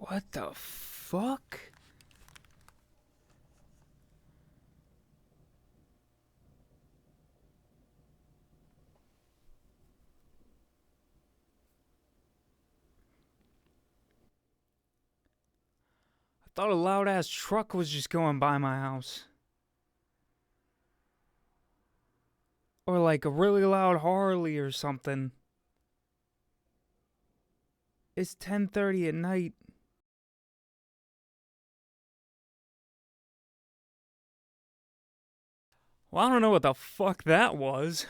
What the fuck? I thought a loud ass truck was just going by my house. Or like a really loud Harley or something. It's 10:30 at night. Well, I don't know what the fuck that was.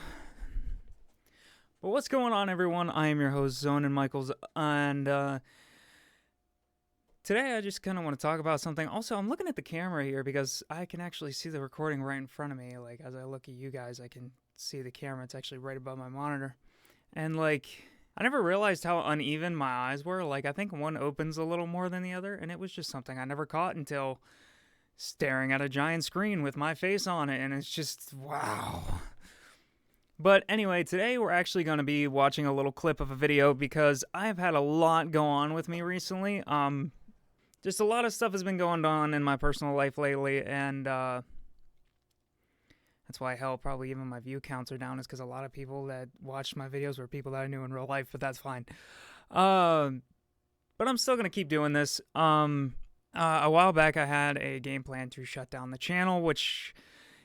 But what's going on, everyone? I am your host, ZonanMichaels, and today I just kind of want to talk about something. Also, I'm looking at the camera here because I can actually see the recording right in front of me. Like, as I look at you guys, I can see the camera. It's actually right above my monitor. And, like, I never realized how uneven my eyes were. Like, I think one opens a little more than the other, and it was just something I never caught until staring at a giant screen with my face on it, and it's just, wow. But anyway, today we're actually going to be watching a little clip of a video because I've had a lot go on with me recently. Just a lot of stuff has been going on in my personal life lately, and that's why, hell, probably even my view counts are down, is because a lot of people that watched my videos were people that I knew in real life, but that's fine. But I'm still going to keep doing this. A while back, I had a game plan to shut down the channel, which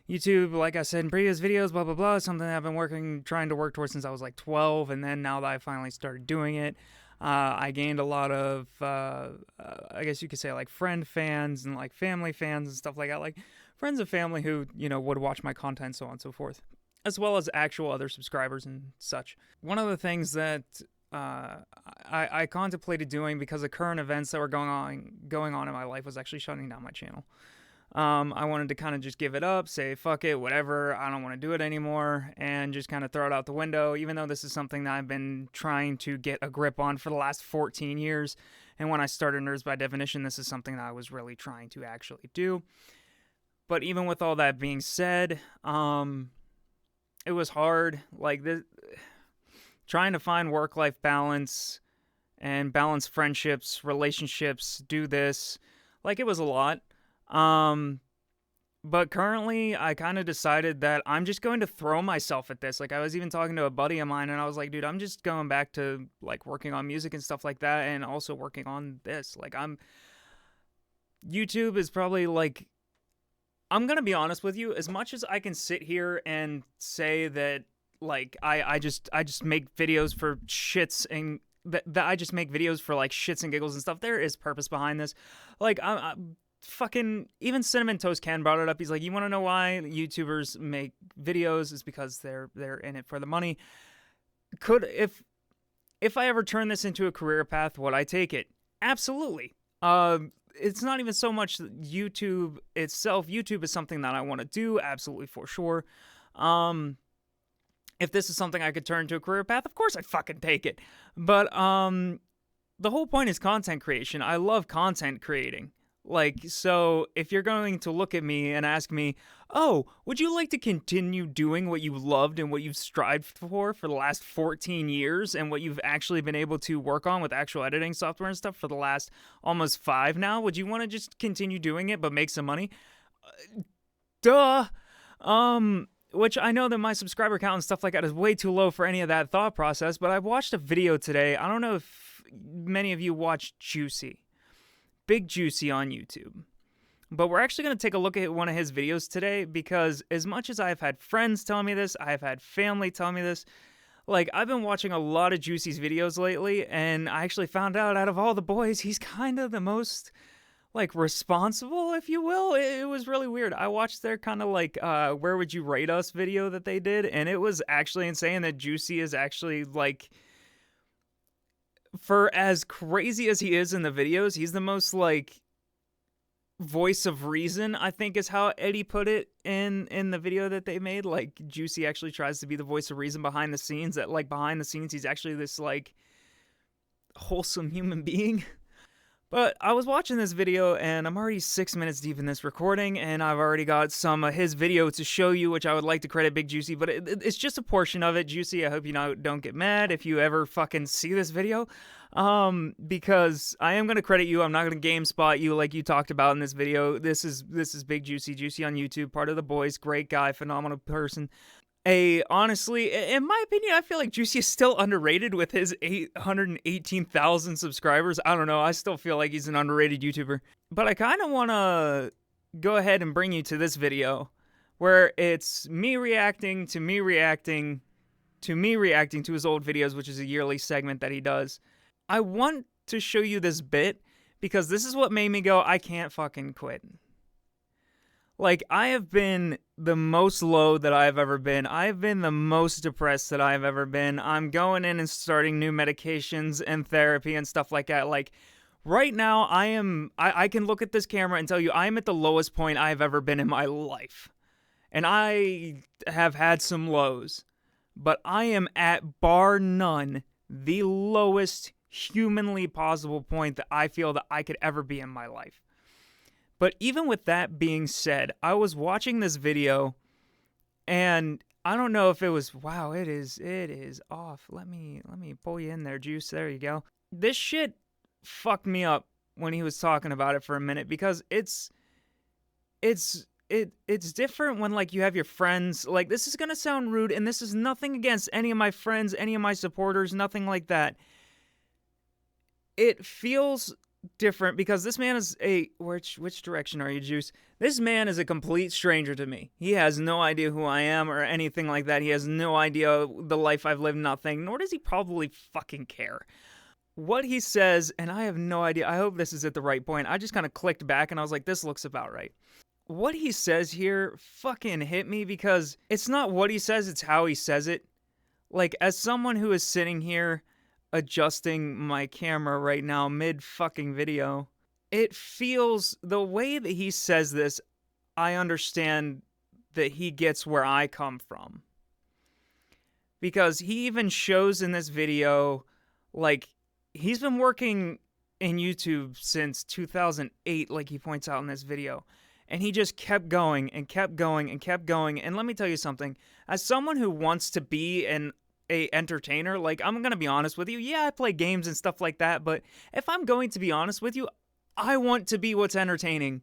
YouTube, like I said in previous videos, blah, blah, blah, is something I've been trying to work towards since I was like 12, and then now that I finally started doing it, I gained a lot of, I guess you could say, like, friend fans and, like, family fans and stuff like that, like, friends and family who, you know, would watch my content, so on and so forth, as well as actual other subscribers and such. One of the things that I contemplated doing because of current events that were going on in my life was actually shutting down my channel. I wanted to kind of just give it up, say fuck it, whatever, I don't want to do it anymore, and just kind of throw it out the window, even though this is something that I've been trying to get a grip on for the last 14 years. And when I started Nerds by Definition, this is something that I was really trying to actually do. But even with all that being said, it was hard. Like, trying to find work-life balance and balance friendships, relationships, do this. Like, it was a lot. But currently, I kind of decided that I'm just going to throw myself at this. Like, I was even talking to a buddy of mine, and I was like, dude, I'm just going back to, like, working on music and stuff like that, and also working on this. Like, YouTube is probably, like, I'm gonna be honest with you, as much as I can sit here and say that, like, I just make videos for shits and that I just make videos for, like, shits and giggles and stuff, there is purpose behind this. Like, I'm fucking, even Cinnamon Toast Ken brought it up. He's like, you want to know why YouTubers make videos? Is because they're in it for the money. If I ever turn this into a career path, would I take it? Absolutely. It's not even so much YouTube itself. YouTube is something that I want to do, absolutely, for sure. If this is something I could turn into a career path, of course I'd fucking take it. But the whole point is content creation. I love content creating. Like, so if you're going to look at me and ask me, oh, would you like to continue doing what you loved and what you've strived for the last 14 years and what you've actually been able to work on with actual editing software and stuff for the last almost 5 now? Would you want to just continue doing it but make some money? Duh. Which I know that my subscriber count and stuff like that is way too low for any of that thought process, but I watched a video today. I don't know if many of you watch Juicy. Big Juicy on YouTube. But we're actually going to take a look at one of his videos today because as much as I've had friends tell me this, I've had family tell me this, like, I've been watching a lot of Juicy's videos lately, and I actually found out of all the boys, he's kind of the most, like, responsible, if you will. It was really weird. I watched their kind of, like, Where Would You Rate Us video that they did, and it was actually insane that Juicy is actually, like, for as crazy as he is in the videos, he's the most, like, voice of reason, I think is how Eddie put it in the video that they made. Like, Juicy actually tries to be the voice of reason behind the scenes, that, like, behind the scenes he's actually this, like, wholesome human being. But I was watching this video, and I'm already 6 minutes deep in this recording, and I've already got some of his video to show you, which I would like to credit Big Juicy, but it's just a portion of it. Juicy, I hope you don't get mad if you ever fucking see this video, because I am going to credit you. I'm not going to GameSpot you like you talked about in this video. This is Big Juicy on YouTube, part of the boys, great guy, phenomenal person. Honestly, in my opinion, I feel like Juicy is still underrated with his 818,000 subscribers. I don't know. I still feel like he's an underrated YouTuber. But I kind of want to go ahead and bring you to this video where it's me reacting to me reacting to me reacting to his old videos, which is a yearly segment that he does. I want to show you this bit because this is what made me go, I can't fucking quit. Like, I have been the most low that I've ever been. I've been the most depressed that I've ever been. I'm going in and starting new medications and therapy and stuff like that. Like, right now, I can look at this camera and tell you I'm at the lowest point I've ever been in my life. And I have had some lows. But I am at, bar none, the lowest humanly possible point that I feel that I could ever be in my life. But even with that being said, I was watching this video, and I don't know if it was, wow, it is off. Let me pull you in there, Juice. There you go. This shit fucked me up when he was talking about it for a minute, because it's different when, like, you have your friends. Like, this is gonna sound rude, and this is nothing against any of my friends, any of my supporters, nothing like that. It feels different because this man is which direction are you, Juice? This man is a complete stranger to me. He has no idea who I am or anything like that. He has no idea the life I've lived, nothing, nor does he probably fucking care what he says. And I have no idea. I hope this is at the right point. I just kind of clicked back and I was like, this looks about right. What he says here fucking hit me because it's not what he says, it's how he says it. Like, as someone who is sitting here adjusting my camera right now mid fucking video, it feels, the way that he says this, I understand that he gets where I come from, because he even shows in this video, like, he's been working in YouTube since 2008, like he points out in this video, and he just kept going and kept going and kept going. And let me tell you something, as someone who wants to be a entertainer, like, I'm gonna be honest with you, yeah, I play games and stuff like that, but if I'm going to be honest with you, I want to be what's entertaining.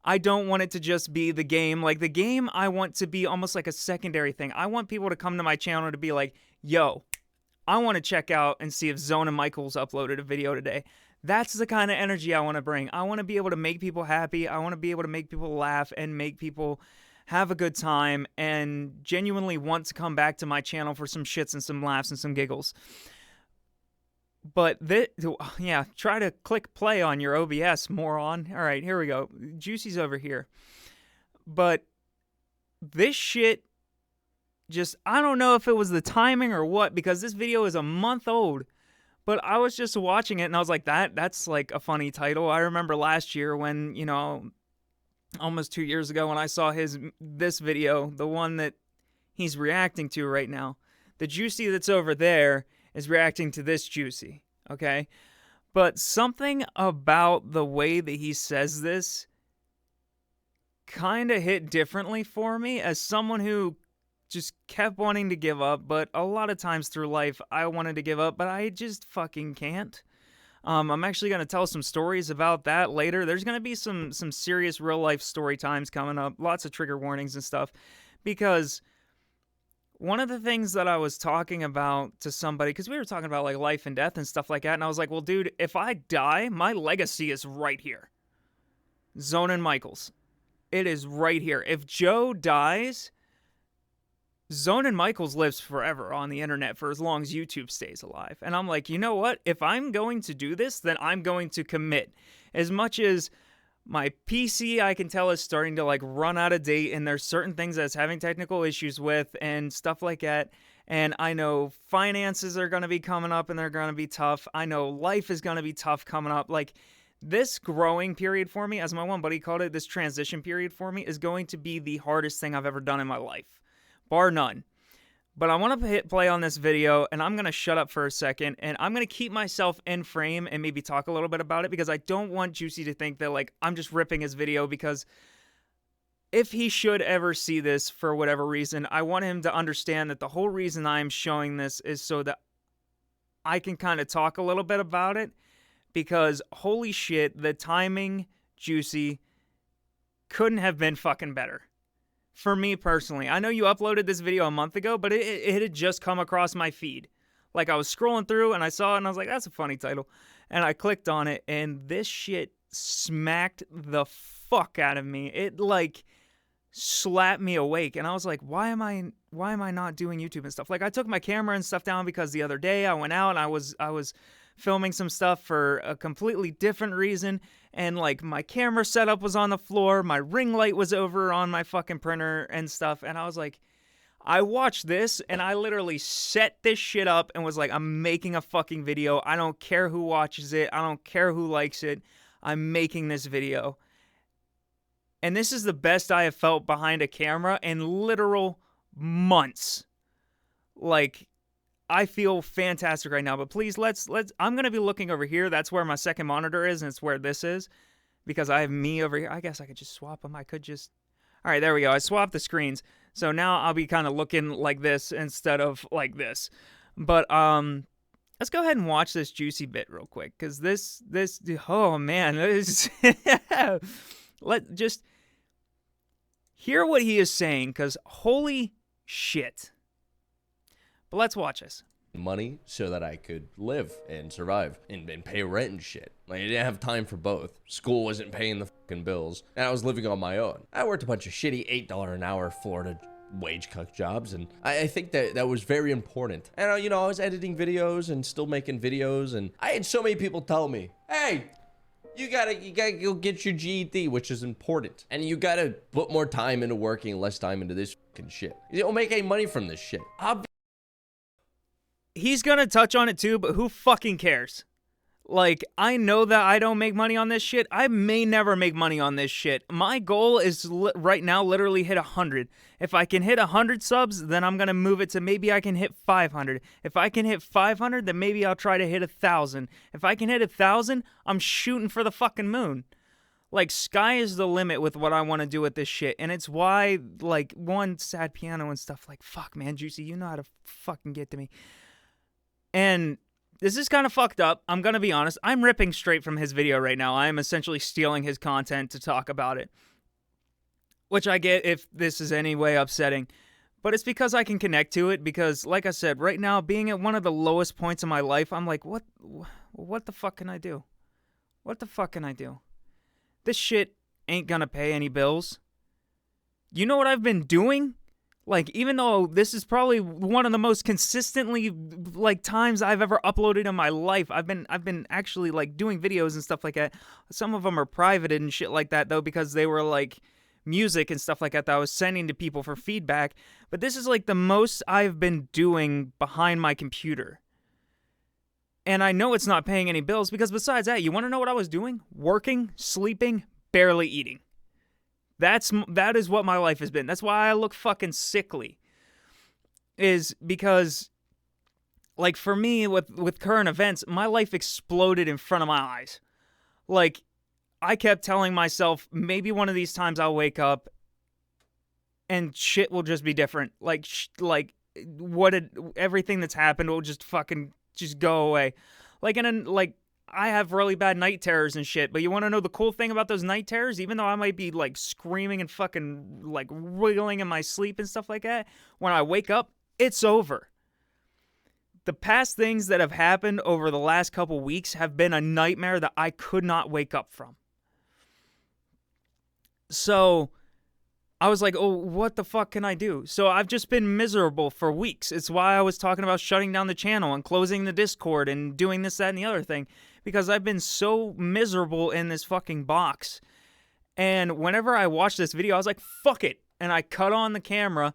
I don't want it to just be the game. Like, the game, I want to be almost like a secondary thing. I want people to come to my channel to be like, yo, I want to check out and see if ZonanMichaels uploaded a video today. That's the kind of energy I want to bring. I want to be able to make people happy. I want to be able to make people laugh and make people have a good time and genuinely want to come back to my channel for some shits and some laughs and some giggles. But yeah, try to click play on your OBS, moron. All right, here we go. Juicy's over here. But this shit, just, I don't know if it was the timing or what, because this video is a month old. But I was just watching it and I was like, that's like a funny title. I remember last year when, you know, almost 2 years ago, when I saw this video, the one that he's reacting to right now, the Juicy that's over there is reacting to this Juicy, okay? But something about the way that he says this kind of hit differently for me, as someone who just kept wanting to give up. But a lot of times through life, I wanted to give up, but I just fucking can't. I'm actually going to tell some stories about that later. There's going to be some serious real life story times coming up. Lots of trigger warnings and stuff. Because one of the things that I was talking about to somebody, because we were talking about like life and death and stuff like that. And I was like, well, dude, if I die, my legacy is right here. ZonanMichaels. It is right here. If Joe dies, ZonanMichaels lives forever on the internet for as long as YouTube stays alive. And I'm like, you know what? If I'm going to do this, then I'm going to commit. As much as my PC, I can tell, is starting to like run out of date, and there's certain things that it's having technical issues with and stuff like that. And I know finances are going to be coming up and they're going to be tough. I know life is going to be tough coming up. Like, this growing period for me, as my one buddy called it, this transition period for me is going to be the hardest thing I've ever done in my life. Bar none. But I want to hit play on this video, and I'm going to shut up for a second, and I'm going to keep myself in frame and maybe talk a little bit about it, because I don't want Juicy to think that, like, I'm just ripping his video, because if he should ever see this for whatever reason, I want him to understand that the whole reason I'm showing this is so that I can kind of talk a little bit about it, because holy shit, the timing, Juicy, couldn't have been fucking better. For me personally, I know you uploaded this video a month ago, but it had just come across my feed. Like, I was scrolling through and I saw it and I was like, that's a funny title. And I clicked on it and this shit smacked the fuck out of me. It like slapped me awake, and I was like, why am I not doing YouTube and stuff? Like, I took my camera and stuff down because the other day I went out and I was filming some stuff for a completely different reason, and like my camera setup was on the floor, my ring light was over on my fucking printer and stuff, and I was like, I watched this and I literally set this shit up and was like, I'm making a fucking video. I don't care who watches it. I don't care who likes it. I'm making this video. And this is the best I have felt behind a camera in literal months. Like, I feel fantastic right now, but please, let's I'm going to be looking over here. That's where my second monitor is, and it's where this is, because I have me over here. I guess I could just swap them. I could just, all right, there we go. I swapped the screens. So now I'll be kind of looking like this instead of like this. But let's go ahead and watch this Juicy bit real quick, because this, oh man, this let just hear what he is saying, because holy shit. But let's watch this. Money so that I could live and survive and pay rent and shit. Like, I didn't have time for both. School wasn't paying the fucking bills, and I was living on my own. I worked a bunch of shitty $8 an hour Florida wage cut jobs, and I think that was very important. And you know, I was editing videos and still making videos, and I had so many people tell me, hey, you gotta go get your GED, which is important, and you gotta put more time into working, less time into this fucking shit. You don't make any money from this shit. He's gonna touch on it too, but who fucking cares? Like, I know that I don't make money on this shit. I may never make money on this shit. My goal is right now literally hit 100. If I can hit 100 subs, then I'm gonna move it to maybe I can hit 500. If I can hit 500, then maybe I'll try to hit 1,000. If I can hit 1,000, I'm shooting for the fucking moon. Like, sky is the limit with what I want to do with this shit. And it's why, like, one, sad piano and stuff, like, fuck, man, Juicy, you know how to fucking get to me. And this is kind of fucked up. I'm going to be honest. I'm ripping straight from his video right now. I am essentially stealing his content to talk about it. Which I get if this is any way upsetting. But it's because I can connect to it. Because, like I said, right now, being at one of the lowest points in my life, I'm like, what the fuck can I do? What the fuck can I do? This shit ain't going to pay any bills. You know what I've been doing? Like, even though this is probably one of the most consistently, like, times I've ever uploaded in my life, I've been actually, like, doing videos and stuff like that. Some of them are privated and shit like that, though, because they were, like, music and stuff like that I was sending to people for feedback. But this is, like, the most I've been doing behind my computer. And I know it's not paying any bills, because besides that, you want to know what I was doing? Working, sleeping, barely eating. That is what my life has been. That's why I look fucking sickly. Is because, like, for me, with current events, my life exploded in front of my eyes. Like, I kept telling myself, maybe one of these times I'll wake up and shit will just be different. Like, everything that's happened will just fucking just go away. Like, and then, like, I have really bad night terrors and shit, but you want to know the cool thing about those night terrors? Even though I might be, like, screaming and fucking, like, wiggling in my sleep and stuff like that, when I wake up, it's over. The past things that have happened over the last couple weeks have been a nightmare that I could not wake up from. So I was like, oh, what the fuck can I do? So I've just been miserable for weeks. It's why I was talking about shutting down the channel and closing the Discord and doing this, that, and the other thing. Because I've been so miserable in this fucking box. And whenever I watched this video, I was like, fuck it. And I cut on the camera,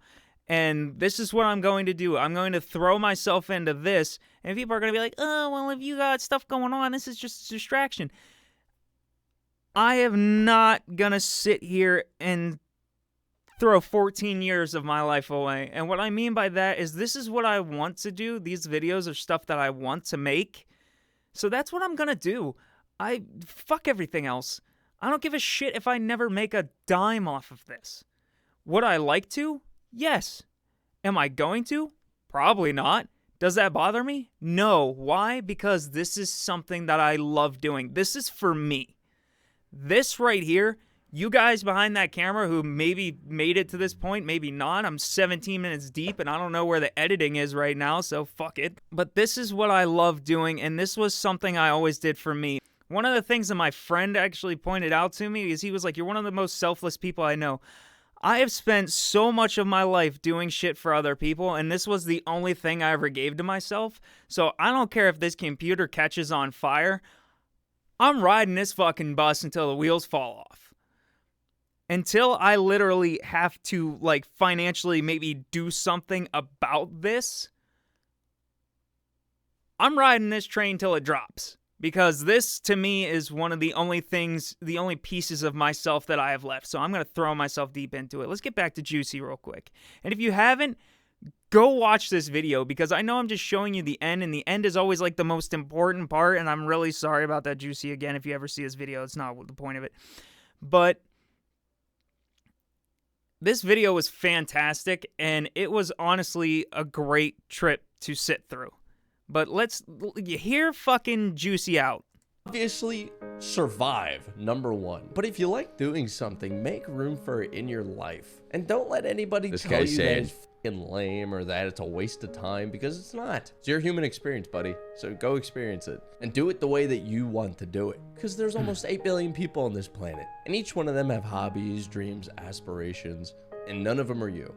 and this is what I'm going to do. I'm going to throw myself into this. And people are going to be like, oh, well, if you got stuff going on, this is just a distraction. I am not going to sit here and throw 14 years of my life away. And what I mean by that is this is what I want to do. These videos are stuff that I want to make. So that's what I'm going to do. Fuck everything else. I don't give a shit if I never make a dime off of this. Would I like to? Yes. Am I going to? Probably not. Does that bother me? No. Why? Because this is something that I love doing. This is for me. This right here, you guys behind that camera who maybe made it to this point, maybe not. I'm 17 minutes deep and I don't know where the editing is right now, so fuck it. But this is what I love doing, and this was something I always did for me. One of the things that my friend actually pointed out to me is he was like, you're one of the most selfless people I know. I have spent so much of my life doing shit for other people, and this was the only thing I ever gave to myself. So I don't care if this computer catches on fire. I'm riding this fucking bus until the wheels fall off. Until I literally have to, like, financially maybe do something about this, I'm riding this train till it drops. Because this, to me, is one of the only things, the only pieces of myself that I have left. So I'm going to throw myself deep into it. Let's get back to Juicy real quick. And if you haven't, go watch this video, because I know I'm just showing you the end, and the end is always like the most important part, and I'm really sorry about that, Juicy. Again, if you ever see this video, it's not the point of it. But this video was fantastic, and it was honestly a great trip to sit through. But you hear fucking Juicy out. Obviously, survive, number one. But if you like doing something, make room for it in your life. And don't let anybody tell you that it's fucking lame or that it's a waste of time, because it's not. It's your human experience, buddy. So go experience it. And do it the way that you want to do it. Because there's almost 8 billion people on this planet. And each one of them have hobbies, dreams, aspirations. And none of them are you.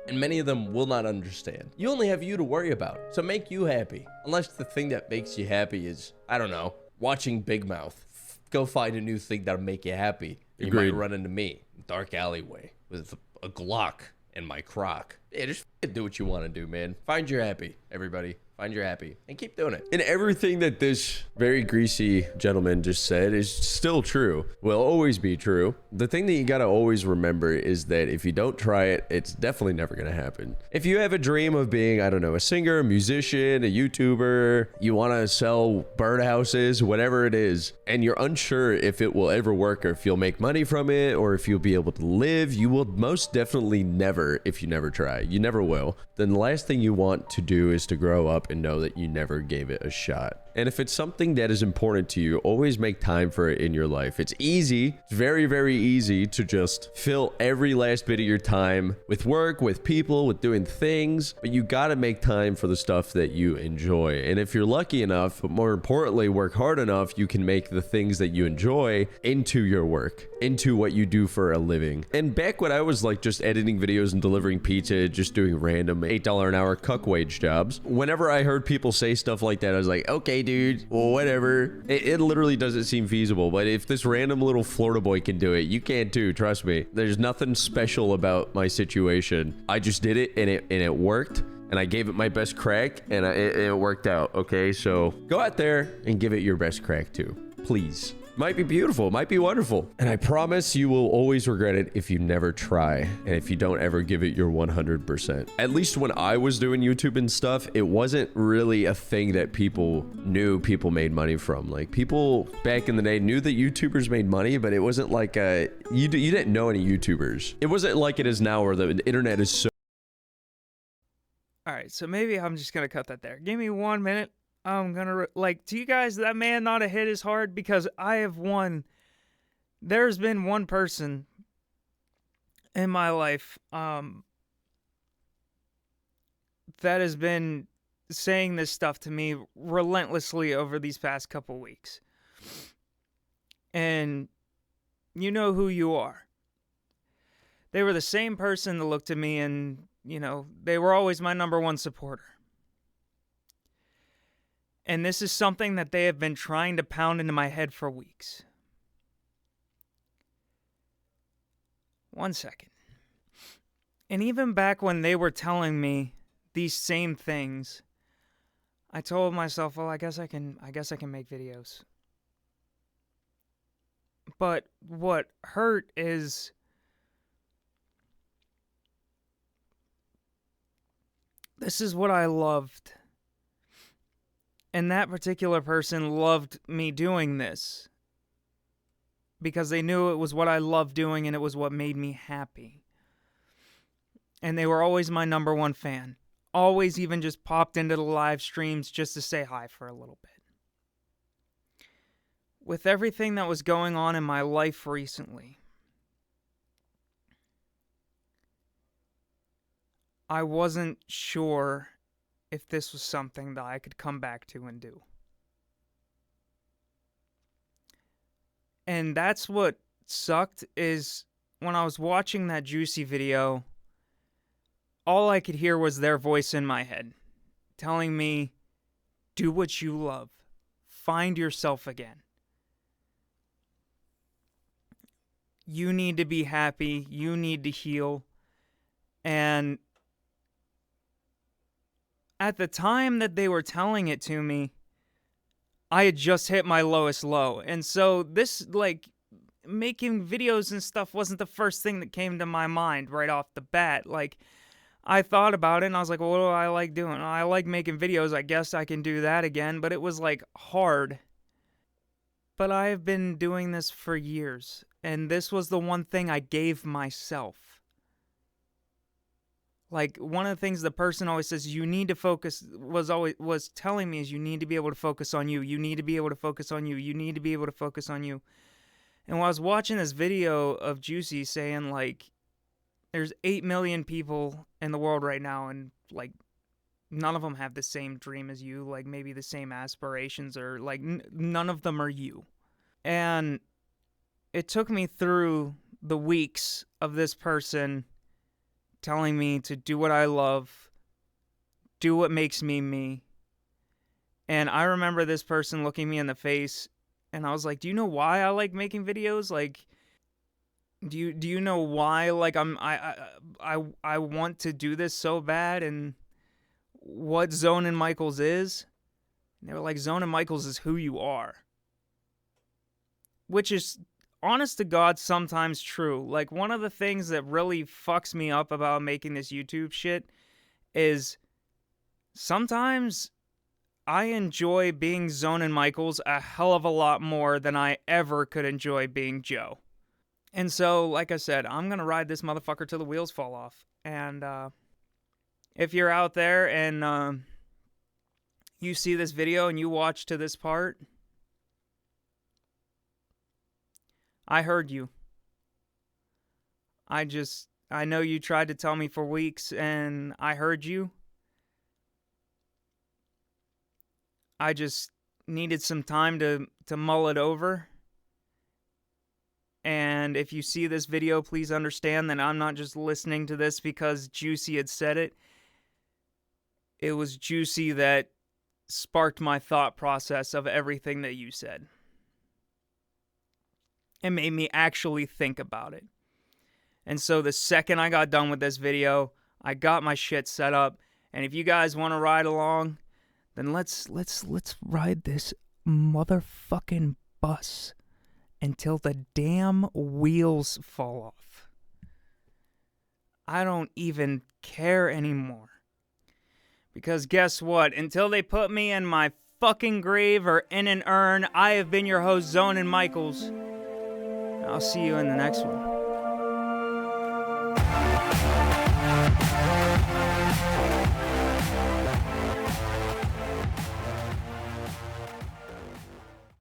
And many of them will not understand. You only have you to worry about, so make you happy. Unless the thing that makes you happy is, I don't know, watching Big Mouth. Go find a new thing that'll make you happy. You might run into me, dark alleyway, with a Glock in my crock. Yeah, just do what you want to do, man. Find your happy, everybody. Find your happy and keep doing it. And everything that this very greasy gentleman just said is still true. Will always be true. The thing that you gotta always remember is that if you don't try it, it's definitely never gonna happen. If you have a dream of being, I don't know, a singer, a musician, a YouTuber, you wanna sell birdhouses, whatever it is, and you're unsure if it will ever work or if you'll make money from it or if you'll be able to live, you will most definitely never if you never try. You never will. Then the last thing you want to do is to grow up and know that you never gave it a shot. And if it's something that is important to you, always make time for it in your life. It's easy, it's very, very easy to just fill every last bit of your time with work, with people, with doing things, but you gotta make time for the stuff that you enjoy. And if you're lucky enough, but more importantly, work hard enough, you can make the things that you enjoy into your work, into what you do for a living. And back when I was like just editing videos and delivering pizza, just doing random $8 an hour cuck wage jobs, whenever I heard people say stuff like that, I was like, okay, dude, well, whatever. It literally doesn't seem feasible, but if this random little Florida boy can do it, you can too, trust me. There's nothing special about my situation. I just did it and it worked, and I gave it my best crack, and it worked out, okay? So go out there and give it your best crack too, please. Might be beautiful, might be wonderful. And I promise you will always regret it if you never try and if you don't ever give it your 100%. At least when I was doing YouTube and stuff, it wasn't really a thing that people knew people made money from. Like, people back in the day knew that YouTubers made money, but it wasn't like you didn't know any YouTubers. It wasn't like it is now where the internet is so... All right, so maybe I'm just going to cut that there. Give me 1 minute. I'm gonna to you guys, that man not a hit is hard, because I have there's been one person in my life that has been saying this stuff to me relentlessly over these past couple weeks, and you know who you are. They were the same person that looked at me, and they were always my number one supporter. And this is something that they have been trying to pound into my head for weeks. 1 second. And even back when they were telling me these same things, I told myself, well, I guess I can make videos. But what hurt is this is what I loved. And that particular person loved me doing this because they knew it was what I loved doing and it was what made me happy. And they were always my number one fan. Always even just popped into the live streams just to say hi for a little bit. With everything that was going on in my life recently, I wasn't sure if this was something that I could come back to and do. And that's what sucked, is when I was watching that Juicy video, all I could hear was their voice in my head telling me, do what you love. Find yourself again. You need to be happy. You need to heal. And at the time that they were telling it to me, I had just hit my lowest low. And so this, like, making videos and stuff wasn't the first thing that came to my mind right off the bat. Like, I thought about it and I was like, well, what do I like doing? I like making videos. I guess I can do that again. But it was, like, hard. But I have been doing this for years. And this was the one thing I gave myself. Like, one of the things the person always says you need to focus, was telling me, is you need to be able to focus on you. You need to be able to focus on you. You need to be able to focus on you. And when I was watching this video of Juicy saying, like, there's 8 million people in the world right now, and, like, none of them have the same dream as you, like, maybe the same aspirations, or, like, none of them are you. And it took me through the weeks of this person telling me to do what I love, do what makes me me. And I remember this person looking me in the face, and I was like, do you know why I like making videos? Like, do you know why, like, I want to do this so bad, and what ZonanMichaels is? And they were like, ZonanMichaels is who you are. Which is, honest to God, sometimes true. Like, one of the things that really fucks me up about making this YouTube shit is sometimes I enjoy being ZonanMichaels a hell of a lot more than I ever could enjoy being Joe. And so, like I said, I'm going to ride this motherfucker till the wheels fall off. And if you're out there and you see this video and you watch to this part, I heard you. I know you tried to tell me for weeks, and I heard you. I just needed some time to mull it over. And if you see this video, please understand that I'm not just listening to this because Juicy had said it. It was Juicy that sparked my thought process of everything that you said. It made me actually think about it. And so the second I got done with this video, I got my shit set up. And if you guys want to ride along, then let's ride this motherfucking bus until the damn wheels fall off. I don't even care anymore. Because guess what? Until they put me in my fucking grave or in an urn, I have been your host, ZonanMichaels. I'll see you in the next one.